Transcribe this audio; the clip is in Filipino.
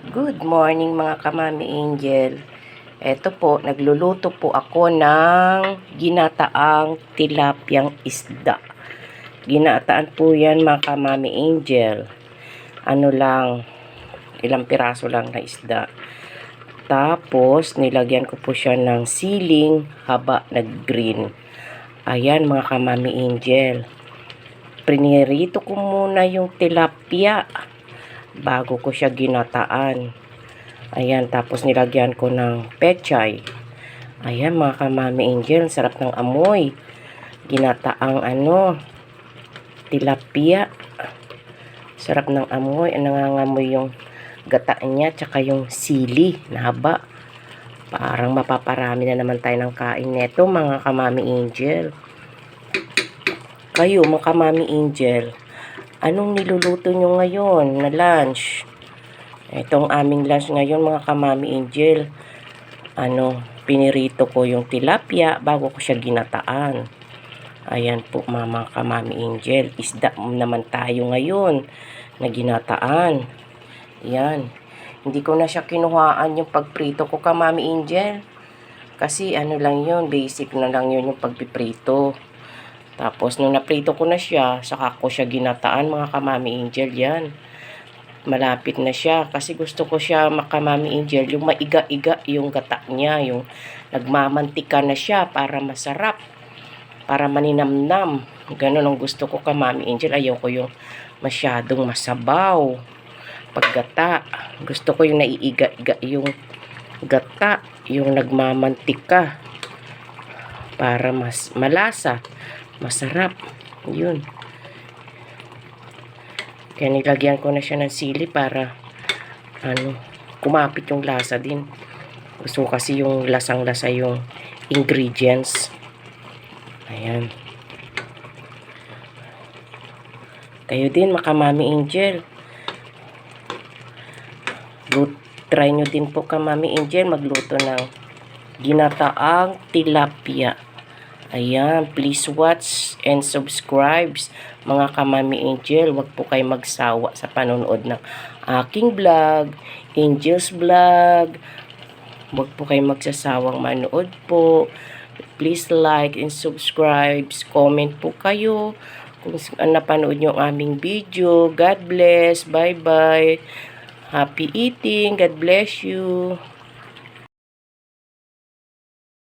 Good morning mga kamami angel. Eto po, nagluluto po ako ng ginataang tilapyang isda. Ginataan po yan mga kamami angel. Ano lang, ilang piraso lang na isda. Tapos, nilagyan ko po siya ng siling haba na green. Ayan mga kamami angel. Prinirito ko muna yung tilapia bago ko siya ginataan. Ayan, tapos nilagyan ko ng pechay. Ayan mga kamami angel, sarap ng amoy. Ginataang tilapia. Sarap ng amoy, nangangamoy yung gata niya, tsaka yung sili na haba. Parang mapaparami na naman tayo ng kain neto mga kamami angel. Kayo mga kamami angel, anong niluluto nyo ngayon na lunch? Itong aming lunch ngayon mga kamami angel. Pinirito ko yung tilapia bago ko siya ginataan. Ayan po mga kamami angel. Isda naman tayo ngayon na ginataan. Ayan. Hindi ko na siya kinuhaan yung pagprito ko kamami angel. Kasi lang yun, basic na lang yun yung pagpiprito. Tapos, nung naprito ko na siya, saka ko siya ginataan mga kamami angel. Yan. Malapit na siya. Kasi gusto ko siya makamami angel. Yung maiga-iga yung gata niya. Yung nagmamantika na siya para masarap. Para maninamnam. Ganun ang gusto ko kamami angel. Ayaw ko yung masyadong masabaw. Paggata. Gusto ko yung naiiga-iga yung gata. Yung nagmamantika. Para mas malasa. Masarap. Yun. Kaya nilagyan ko na siya ng sili para kumapit yung lasa din. Gusto ko kasi yung lasang-lasa yung ingredients. Ayan. Kayo din makamami angel. Try nyo din po kamami angel magluto ng ginataang tilapia. Ayan, please watch and subscribe mga kamami angel. Huwag po kayo magsawa sa panonood ng aking vlog, Angel's Vlog. Huwag po kayo magsasawang manood po. Please like and subscribe. Comment po kayo kung napanood nyo ang aming video. God bless. Bye-bye. Happy eating. God bless you.